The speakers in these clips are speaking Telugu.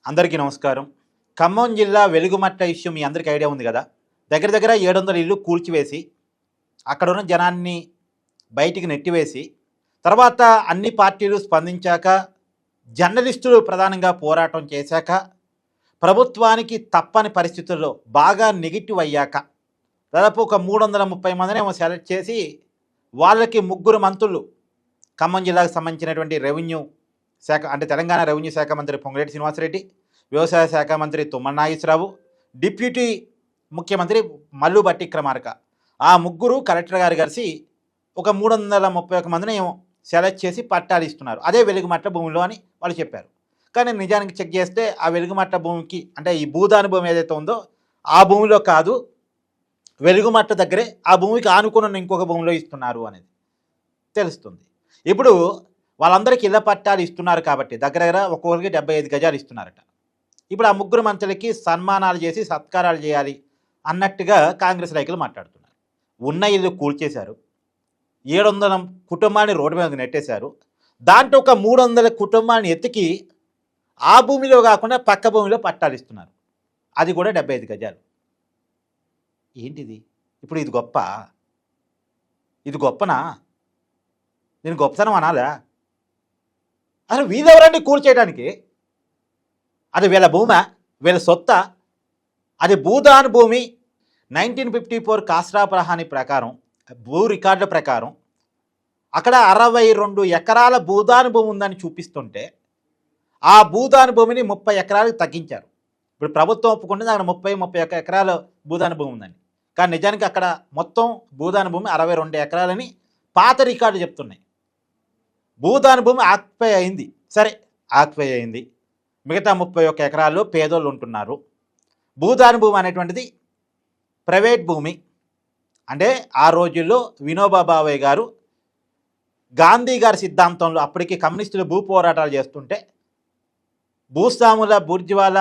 అందరికీ నమస్కారం. ఖమ్మం జిల్లా వెలుగుమట్ట ఇష్యూ మీ అందరికీ ఐడియా ఉంది కదా. దగ్గర దగ్గర 700 ఇల్లు కూల్చివేసి అక్కడున్న జనాన్ని బయటికి నెట్టివేసి తర్వాత అన్ని పార్టీలు స్పందించాక జర్నలిస్టులు ప్రధానంగా పోరాటం చేశాక ప్రభుత్వానికి తప్పని పరిస్థితుల్లో బాగా నెగిటివ్ అయ్యాక దాదాపు ఒక 330 మందిని ఏమో సెలెక్ట్ చేసి వాళ్ళకి 3 మంత్రులు ఖమ్మం జిల్లాకు సంబంధించినటువంటి రెవెన్యూ శాఖ అంటే తెలంగాణ రెవెన్యూ శాఖ మంత్రి పొంగులేటి శ్రీనివాసరెడ్డి, వ్యవసాయ శాఖ మంత్రి తుమ్మల నాగేశ్వరరావు, డిప్యూటీ ముఖ్యమంత్రి మల్లు భట్టి విక్రమార్క, ఆ 3 కలెక్టర్ గారు కలిసి ఒక 331 మందిని ఏమో సెలెక్ట్ చేసి పట్టాలు ఇస్తున్నారు. అదే వెలుగుమట్ల భూమిలో అని వాళ్ళు చెప్పారు. కానీ నిజానికి చెక్ చేస్తే ఆ వెలుగుమట్ల భూమికి అంటే ఈ భూదాని భూమి ఏదైతే ఉందో ఆ భూమిలో కాదు, వెలుగుమట్ట దగ్గరే ఆ భూమికి ఆనుకున్న ఇంకొక భూమిలో ఇస్తున్నారు అనేది తెలుస్తుంది. ఇప్పుడు వాళ్ళందరికీ ఇళ్ల పట్టాలు ఇస్తున్నారు కాబట్టి దగ్గర దగ్గర ఒక్కొక్కరికి 75 గజాలు ఇస్తున్నారట. ఇప్పుడు ఆ 3 మంత్రులకి సన్మానాలు చేసి సత్కారాలు చేయాలి అన్నట్టుగా కాంగ్రెస్ నాయకులు మాట్లాడుతున్నారు. ఉన్న ఇల్లు కూల్చేశారు, 700 కుటుంబాన్ని రోడ్డు మీద నెట్టేశారు. దాంట్లో ఒక 300 కుటుంబాన్ని ఎత్తికి ఆ భూమిలో కాకుండా పక్క భూమిలో పట్టాలు ఇస్తున్నారు, అది కూడా 75 గజాలు. ఏంటిది? ఇప్పుడు ఇది గొప్ప? ఇది గొప్పనా? నేను గొప్పతనం అనాలా? అసలు వీళ్ళెవరండి కూల్చేయడానికి? అది వీళ్ళ భూమా, వీళ్ళ సొత్తా? అది భూదాన్ భూమి. 1954 కాస్రాపు రహానీ ప్రకారం భూ రికార్డుల ప్రకారం అక్కడ 62 ఎకరాల భూదాన్ భూమి ఉందని చూపిస్తుంటే ఆ భూదాన్ భూమిని 30 ఎకరాలకు తగ్గించారు. ఇప్పుడు ప్రభుత్వం ఒప్పుకుంటుంది అక్కడ 31 ఎకరాల భూదాన్ భూమి ఉందని. కానీ నిజానికి అక్కడ మొత్తం భూదాన్ భూమి 62 ఎకరాలని పాత రికార్డు చెప్తున్నాయి. భూదాన్ భూమి ఆక్యుపై అయింది, సరే ఆక్యుపై అయింది, మిగతా 31 ఎకరాల్లో పేదోళ్ళు ఉంటున్నారు. భూదాన్ భూమి అనేటువంటిది ప్రైవేట్ భూమి. అంటే ఆ రోజుల్లో వినోబా భావే గారు గాంధీ గారి సిద్ధాంతంలో అప్పటికి కమ్యూనిస్టులు భూ పోరాటాలు చేస్తుంటే భూస్వాముల బూర్జువాల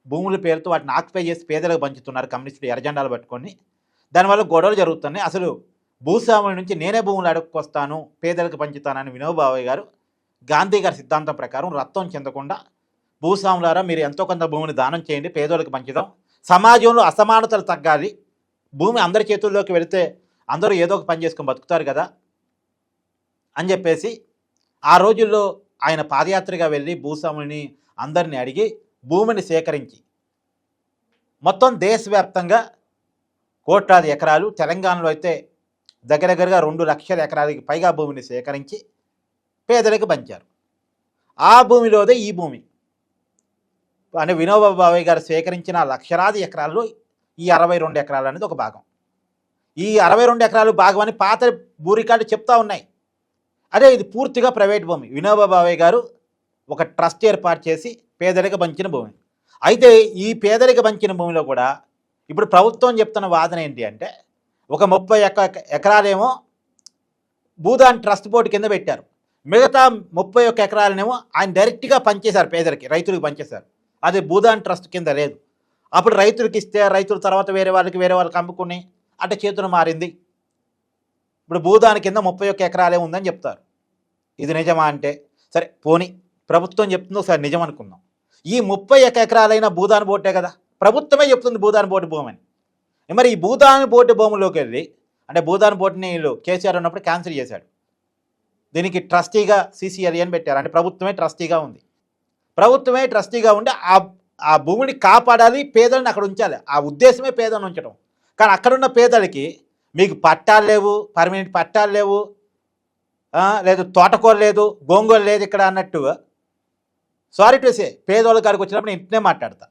భూముల పేరుతో వాటిని ఆక్యుపై చేసి పేదలకు పంచుతున్నారు కమ్యూనిస్టులు ఎర్రజెండాలు పట్టుకొని. దానివల్ల గొడవలు జరుగుతున్నాయి. అసలు భూస్వాముల నుంచి నేనే భూములు అడుక్కొస్తాను, పేదలకు పంచుతానని వినోబా భావే గారు గాంధీ గారి సిద్ధాంతం ప్రకారం రక్తం చెందకుండా భూస్వాములారా మీరు ఎంతో కొంత భూమిని దానం చేయండి, పేదోళ్ళకి పంచుదాం, సమాజంలో అసమానతలు తగ్గాలి, భూమి అందరి చేతుల్లోకి వెళితే అందరూ ఏదో ఒక పని చేసుకొని బతుకుతారు కదా అని చెప్పేసి ఆ రోజుల్లో ఆయన పాదయాత్రగా వెళ్ళి భూస్వాములని అందరినీ అడిగి భూమిని సేకరించి మొత్తం దేశవ్యాప్తంగా కోట్లాది ఎకరాలు, తెలంగాణలో అయితే దగ్గర దగ్గరగా 2 లక్షల ఎకరాలకి పైగా భూమిని సేకరించి పేదలకు పంచారు. ఆ భూమిలోదే ఈ భూమి అంటే వినోబా భావే గారు సేకరించిన లక్షలాది ఎకరాల్లో ఈ 62 ఎకరాలు అనేది ఒక భాగం. ఈ 62 ఎకరాలు భాగం అని పాత భూ రికార్డు చెప్తా ఉన్నాయి. అదే ఇది పూర్తిగా ప్రైవేట్ భూమి. వినోబా భావే గారు ఒక ట్రస్ట్ ఏర్పాటు చేసి పేదలకు పంచిన భూమి. అయితే ఈ పేదలకు పంచిన భూమిలో కూడా ఇప్పుడు ప్రభుత్వం చెప్తున్న వాదన ఏంటి అంటే ఒక 30 ఎకరాలేమో భూదాన్ ట్రస్ట్ బోర్డు కింద పెట్టారు, మిగతా 31 ఎకరాలనేమో ఆయన డైరెక్ట్గా పంచేశారు, పేదలకి రైతులకు పంచేశారు. అది భూదాన్ ట్రస్ట్ కింద లేదు. అప్పుడు రైతులకు ఇస్తే రైతుల తర్వాత వేరే వాళ్ళకి అమ్ముకుని అంటే చేతులు మారింది. ఇప్పుడు భూదాని కింద 31 ఎకరాలే ఉందని చెప్తారు. ఇది నిజమా అంటే సరే పోనీ ప్రభుత్వం చెప్తుందో ఒకసారి నిజం అనుకుందాం. ఈ 31 ఎకరాలైన భూదాన్ బోర్డే కదా, ప్రభుత్వమే చెప్తుంది భూదాన్ బోర్డు భూమి అని. మరి ఈ భూదాన్ బోర్డు భూమిలోకి వెళ్ళి అంటే భూదాన్ బోర్డుని వీళ్ళు కేసీఆర్ ఉన్నప్పుడు క్యాన్సిల్ చేశాడు, దీనికి ట్రస్టీగా సిసిఎల్ఏ అని పెట్టారు. అంటే ప్రభుత్వమే ట్రస్టీగా ఉంది. ప్రభుత్వమే ట్రస్టీగా ఉండి ఆ భూమిని కాపాడాలి, పేదలను అక్కడ ఉంచాలి, ఆ ఉద్దేశమే పేదలను ఉంచడం. కానీ అక్కడున్న పేదలకి మీకు పట్టాలు లేవు, పర్మనెంట్ పట్టాలు లేవు, లేదు తోటకూర లేదు, గోంగూర లేదు ఇక్కడ అన్నట్టుగా సారీ టు సే పేదోళ్ళ కాడికి వచ్చినప్పుడు నేను ఇంటనే మాట్లాడతా.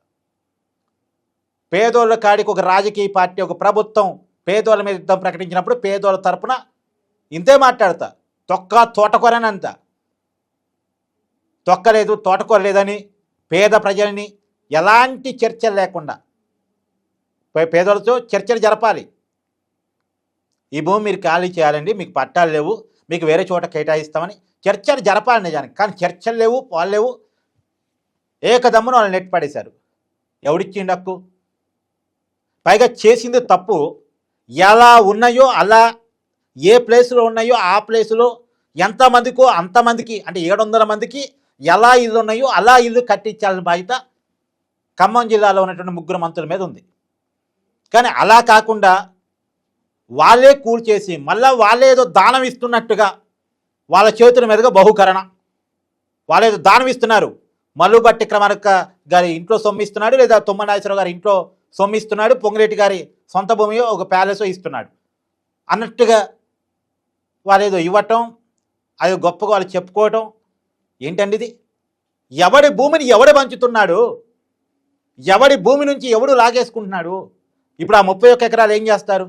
పేదోళ్ళ కాడికి ఒక రాజకీయ పార్టీ ఒక ప్రభుత్వం పేదోళ్ళ మీద యుద్ధం ప్రకటించినప్పుడు పేదోళ్ళ తరపున ఇంతే మాట్లాడతా. తోటకూర అని అంత తొక్కలేదు, తోటకూర లేదని పేద ప్రజల్ని ఎలాంటి చర్చలు లేకుండా పేదోళ్ళతో చర్చలు జరపాలి. ఈ భూమి మీరు ఖాళీ చేయాలండి, మీకు పట్టాలు లేవు, మీకు వేరే చోట కేటాయిస్తామని చర్చలు జరపాలి నిజానికి. కానీ చర్చలు లేవు, పాలు లేవు, ఏకదమ్మును వాళ్ళు నెట్ పడేశారు. ఎవడిచ్చిండు హక్కు? పైగా చేసింది తప్పు. ఎలా ఉన్నాయో అలా ఏ ప్లేస్లో ఉన్నాయో ఆ ప్లేసులో ఎంతమందికో అంతమందికి అంటే 700 మందికి ఎలా ఇల్లు ఉన్నాయో అలా ఇల్లు కట్టించాలని బాధ్యత ఖమ్మం జిల్లాలో ఉన్నటువంటి 3 మంత్రుల మీద ఉంది. కానీ అలా కాకుండా వాళ్ళే కూల్చేసి మళ్ళీ వాళ్ళే ఏదో దానం ఇస్తున్నట్టుగా వాళ్ళ చేతుల మీదుగా బహుకరణ, వాళ్ళేదో దానం ఇస్తున్నారు. మల్లుబట్టి క్రమార్క గారి ఇంట్లో సొమ్మిస్తున్నాడు, లేదా తుమ్మల నాగేశ్వరరావు గారి ఇంట్లో సొమ్మిస్తున్నాడు, పొంగిరెడ్డి గారి సొంత భూమియో ఒక ప్యాలెసో ఇస్తున్నాడు అన్నట్టుగా వాళ్ళేదో ఇవ్వటం, అది గొప్పగా వాళ్ళు చెప్పుకోవటం. ఏంటండి ఇది? ఎవడి భూమిని ఎవడు పంచుతున్నాడు? ఎవడి భూమి నుంచి ఎవడు లాగేసుకుంటున్నాడు? ఇప్పుడు ఆ 31 ఎకరాలు ఏం చేస్తారు?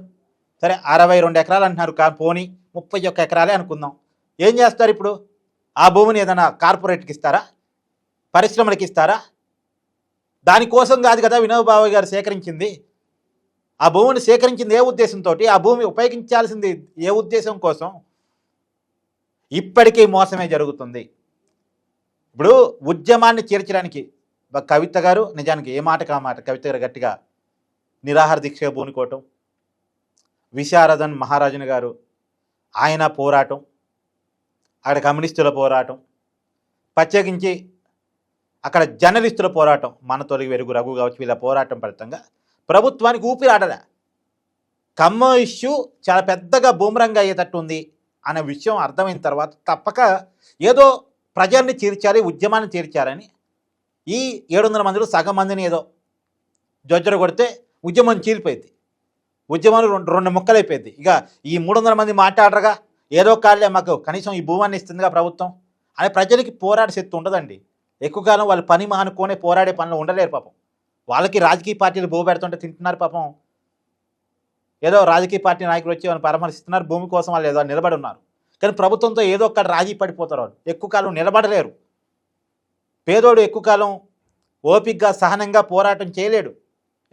సరే 62 ఎకరాలు అంటున్నారు, పోనీ 31 ఎకరాలే అనుకుందాం. ఏం చేస్తారు ఇప్పుడు? ఆ భూమిని ఏదైనా కార్పొరేట్కి ఇస్తారా? పరిశ్రమలకు ఇస్తారా? దానికోసం కాదు కదా వినోబాబు గారు సేకరించింది. ఆ భూమిని సేకరించింది ఏ ఉద్దేశంతో? ఆ భూమి ఉపయోగించాల్సింది ఏ ఉద్దేశం కోసం? ఇప్పటికీ మోసమే జరుగుతుంది. ఇప్పుడు ఉద్యమాన్ని చేర్చడానికి కవిత గారు నిజానికి ఏ మాట కామాట కవిత గారు గట్టిగా నిరాహార దీక్ష పూనుకోవటం, విశారదన్ మహారాజుని గారు ఆయన పోరాటం, అక్కడ కమ్యూనిస్టుల పోరాటం, ప్రత్యేకించి అక్కడ జర్నలిస్టుల పోరాటం, మన తొలగి వెలుగు రఘు కావచ్చు, వీళ్ళ పోరాటం ఫలితంగా ప్రభుత్వానికి ఊపిరాడలే. ఖమ్మం ఇష్యూ చాలా పెద్దగా బూమరంగా అయ్యేటట్టు ఉంది అనే విషయం అర్థమైన తర్వాత తప్పక ఏదో ప్రజల్ని చేర్చాలి, ఉద్యమాన్ని చేర్చాలని ఈ 700 మందిలో సగం మందిని ఏదో జొజ్జర కొడితే ఉద్యమం చీలిపోయింది. ఉద్యమం రెండు ముక్కలైపోయింది. ఇక ఈ 300 మంది మాట్లాడరుగా, ఏదో కాళ్ళే మాకు కనీసం ఈ భూమాన్ని ఇస్తుందిగా ప్రభుత్వం అని ప్రజలకి పోరాడే శక్తి ఉండదండి. ఎక్కువ కాలం వాళ్ళు పని మానుకొనే పోరాడే పనులు ఉండలేరు పాపం. వాళ్ళకి రాజకీయ పార్టీలు భూ పెడుతుంటే తింటున్నారు పాపం. ఏదో రాజకీయ పార్టీ నాయకులు వచ్చి వాళ్ళని పరామర్శిస్తున్నారు, భూమి కోసం వాళ్ళు ఏదో నిలబడి ఉన్నారు. కానీ ప్రభుత్వంతో ఏదో ఒక్కడ రాజీ పడిపోతారు. వాళ్ళు ఎక్కువ కాలం నిలబడలేరు. పేదోడు ఎక్కువ కాలం ఓపికగా సహనంగా పోరాటం చేయలేడు.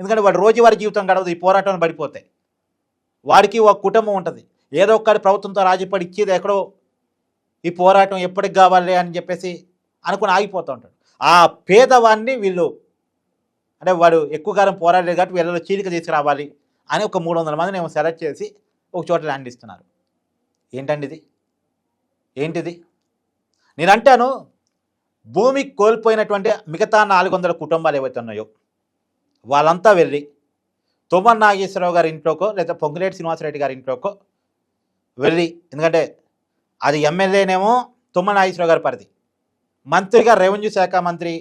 ఎందుకంటే వాడు రోజువారీ జీవితం గడవదు ఈ పోరాటం పడిపోతే. వాడికి ఒక కుటుంబం ఉంటుంది. ఏదో ఒక్కడి ప్రభుత్వంతో రాజీ పడి ఇచ్చేది ఎక్కడో ఈ పోరాటం ఎప్పటికి కావాలి అని చెప్పేసి అనుకుని ఆగిపోతూ ఉంటాడు. ఆ పేదవాడిని వీళ్ళు అంటే వాడు ఎక్కువ కాలం పోరాడలేదు కాబట్టి వీళ్ళలో చీలిక తీసుకురావాలి అని ఒక 300 మందిని ఏమో సెలెక్ట్ చేసి ఒక చోట ల్యాండ్ ఇస్తున్నారు. ఏంటండి ఇది? ఏంటిది? నేను అంటాను, భూమి కోల్పోయినటువంటి మిగతా 400 కుటుంబాలు ఏవైతే ఉన్నాయో వాళ్ళంతా వెళ్ళి తుమ్మల నాగేశ్వరరావు గారి ఇంట్లోకో లేదా పొంగిరెడ్డి శ్రీనివాసరెడ్డి గారి ఇంట్లోకో వెళ్ళి, ఎందుకంటే అది ఎమ్మెల్యేనేమో తుమ్మల నాగేశ్వరరావు గారి పరిధి, మంత్రిగా రెవెన్యూ శాఖ మంత్రి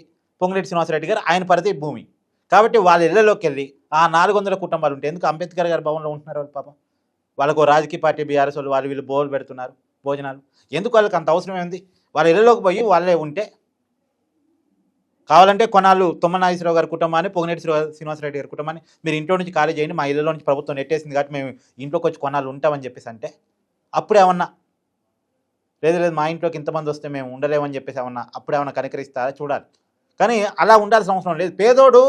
పొంగిరెడ్డి శ్రీనివాసరెడ్డి గారు ఆయన పరిధి భూమి. కాబట్టి వాళ్ళ ఇళ్లలోకి వెళ్ళి ఆ 400 కుటుంబాలు ఉంటే ఎందుకు అంబేద్కర్ గారి భవన్లో ఉంటున్నారు వాళ్ళు పాపం? వాళ్ళకు రాజకీయ పార్టీ బీఆర్ఎస్ వాళ్ళు వీళ్ళు బోలు పెడుతున్నారు భోజనాలు. ఎందుకు వాళ్ళకి అంత అవసరం ఏంది? వాళ్ళ ఇళ్లలోకి పోయి వాళ్ళే ఉంటే కావాలంటే కొన్నాళ్ళు తుమ్మల నాగేశ్వరరావు గారి కుటుంబాన్ని, పొంగిరెడ్డి శ్రీనివాసరెడ్డి గారి కుటుంబాన్ని మీరు ఇంట్లో నుంచి ఖాళీ చేయండి, మా ఇళ్ళలో నుంచి ప్రభుత్వం నెట్టేసింది కాబట్టి మేము ఇంట్లోకి వచ్చి కొన్నాళ్ళు ఉంటామని చెప్పేసి అంటే అప్పుడేమన్నా లేదు మా ఇంట్లోకి ఇంతమంది వస్తే మేము ఉండలేమని చెప్పేసి అప్పుడేమన్నా కనికరిస్తారా చూడాలి. కానీ అలా ఉండాల్సిన అవసరం లేదు. పేదోడు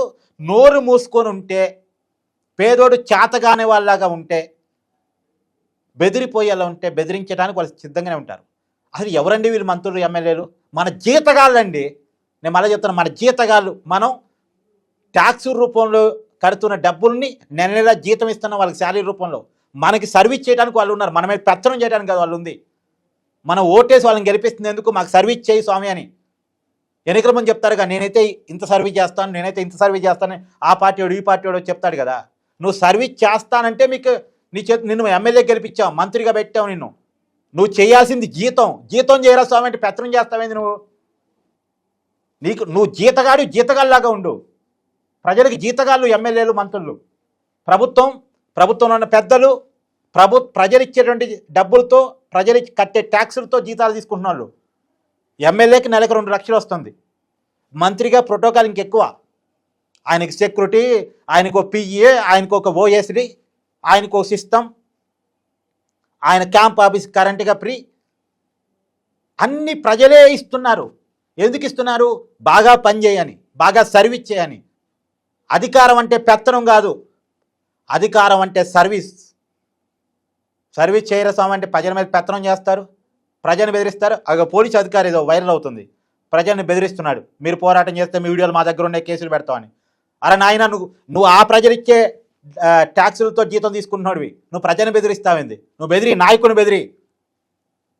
నోరు మూసుకొని ఉంటే, పేదోడు చేతగానే వాళ్ళలాగా ఉంటే, బెదిరిపోయేలా ఉంటే బెదిరించడానికి వాళ్ళు సిద్ధంగానే ఉంటారు. అసలు ఎవరండి వీళ్ళు మంత్రులు ఎమ్మెల్యేలు? మన జీతగాళ్ళండి. నేను మళ్ళీ చెప్తాను, మన జీతగాళ్ళు. మనం ట్యాక్స్ రూపంలో కడుతున్న డబ్బుల్ని నెల నెల జీతం ఇస్తున్న వాళ్ళకి శాలరీ రూపంలో మనకి సర్వీస్ చేయడానికి వాళ్ళు ఉన్నారు. మనమే పెత్తనం చేయడానికి కాదు వాళ్ళు ఉంది. మనం ఓటేసి వాళ్ళని గెలిపిస్తుంది ఎందుకు? మాకు సర్వీస్ చేయి స్వామి అని ఎన్నికల ముందు చెప్తారుగా, నేనైతే ఇంత సర్వీస్ చేస్తాను, నేనైతే ఇంత సర్వీస్ చేస్తాను, ఆ పార్టీ వాడు ఈ పార్టీ వాడు చెప్తాడు కదా. నువ్వు సర్వీస్ చేస్తానంటే మీకు నిన్ను ఎమ్మెల్యే గెలిపించావు, మంత్రిగా పెట్టావు, నువ్వు చేయాల్సింది జీతం చేయరా స్వామి అంటే పెత్తనం చేస్తావేంది నువ్వు? నువ్వు జీతగాళ్ళలాగా ఉండు. ప్రజలకు జీతగాళ్ళు ఎమ్మెల్యేలు, మంత్రులు. ప్రభుత్వంలో ఉన్న పెద్దలు ప్రజలు ఇచ్చేటువంటి డబ్బులతో, ప్రజలు కట్టే ట్యాక్సులతో జీతాలు తీసుకుంటున్న వాళ్ళు. ఎమ్మెల్యేకి నెలకు 2 లక్షలు వస్తుంది, మంత్రిగా ప్రోటోకాల్ ఇంకెక్కువ. ఆయనకి సెక్యూరిటీ, ఆయనకు పిఏ, ఆయనకు ఒక ఓఎస్డి, ఆయనకు ఒక సిస్టమ్, ఆయన క్యాంప్ ఆఫీస్ కరెంటుగా ఫ్రీ, అన్ని ప్రజలే ఇస్తున్నారు. ఎందుకు ఇస్తున్నారు? బాగా పనిచేయని, బాగా సర్వీస్ చేయని. అధికారం అంటే పెత్తనం కాదు, అధికారం అంటే సర్వీస్ చేయరసామంటే ప్రజల మీద పెత్తనం చేస్తారు, ప్రజలను బెదిరిస్తారు. పోలీసు అధికారి ఏదో వైరల్ అవుతుంది, ప్రజల్ని బెదిరిస్తున్నాడు, మీరు పోరాటం చేస్తే మీ వీడియోలు మా దగ్గర ఉండే కేసులు పెడతామని. అరే నాయన, నువ్వు ఆ ప్రజలిచ్చే ట్యాక్సులతో జీతం తీసుకుంటున్నాడువి, నువ్వు ప్రజలను బెదిరిస్తావేంది? నువ్వు బెదిరి, నాయకుని బెదిరి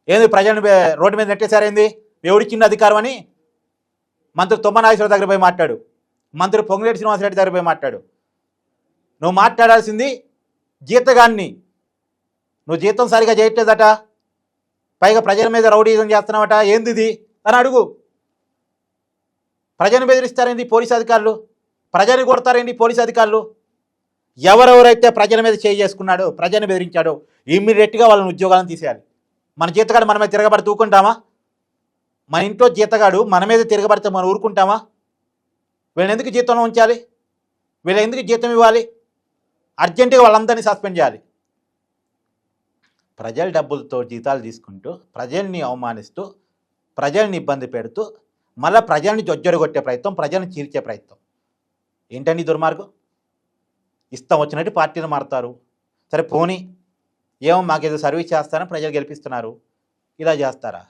ఏంది? ప్రజలను రోడ్డు మీద నెట్టేశారేంది? ఎవడిచ్చింది అధికారం అని మంత్రి తుమ్మల నాగేశ్వరరావు దగ్గర పోయి మాట్లాడు. మంత్రి పొంగులేటి శ్రీనివాసరెడ్డి దగ్గర పోయి మాట్లాడు. నువ్వు మాట్లాడాల్సింది జీతగాన్ని. నువ్వు జీతం సరిగా చేయట్లేదట, పైగా ప్రజల మీద రౌడీజం చేస్తున్నావట, ఏంది ఇది అని అడుగు. ప్రజలను బెదిరిస్తారేంటి పోలీసు అధికారులు, ప్రజల్ని కొడతారేంటి పోలీసు అధికారులు? ఎవరెవరైతే ప్రజల మీద చేయి చేసుకున్నాడో, ప్రజల్ని బెదిరించాడో ఇమ్మీడియట్గా వాళ్ళని ఉద్యోగాలను తీసేయాలి. మన జీతగాడు మన మీద తిరగబడితే ఊరుకుంటామా? మన ఇంట్లో జీతగాడు మన మీద తిరగబడితే మనం ఊరుకుంటామా? వీళ్ళని ఎందుకు జీతంలో ఉంచాలి? వీళ్ళ ఎందుకు జీతం ఇవ్వాలి? అర్జెంటుగా వాళ్ళందరినీ సస్పెండ్ చేయాలి. ప్రజల డబ్బులతో జీతాలు తీసుకుంటూ, ప్రజల్ని అవమానిస్తూ, ప్రజల్ని ఇబ్బంది పెడుతూ, మళ్ళీ ప్రజల్ని జొజ్జొరగొట్టే ప్రయత్నం, ప్రజల్ని చీల్చే ప్రయత్నం. ఏంటండి దుర్మార్గం? ఇష్టం వచ్చినట్టు పార్టీలు మారుతారు. సరే పోనీ, ఏమో మాకేదో సర్వీస్ చేస్తారని ప్రజలు గెలిపిస్తున్నారు, ఇలా చేస్తారా?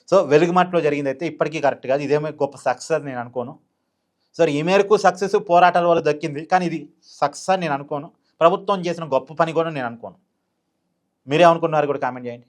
సో వెలుగుమట్లో జరిగిందైతే ఇప్పటికీ కరెక్ట్ కాదు. ఇదేమో గొప్ప సక్సెస్ నేను అనుకోను. సరే ఈ మేరకు సక్సెస్ పోరాటాల వల్ల దక్కింది, కానీ ఇది సక్సెస్ అని నేను అనుకోను. ప్రభుత్వం చేసిన గొప్ప పని కూడా నేను అనుకోను. మీరేమనుకున్నారు కూడా కామెంట్ చేయండి.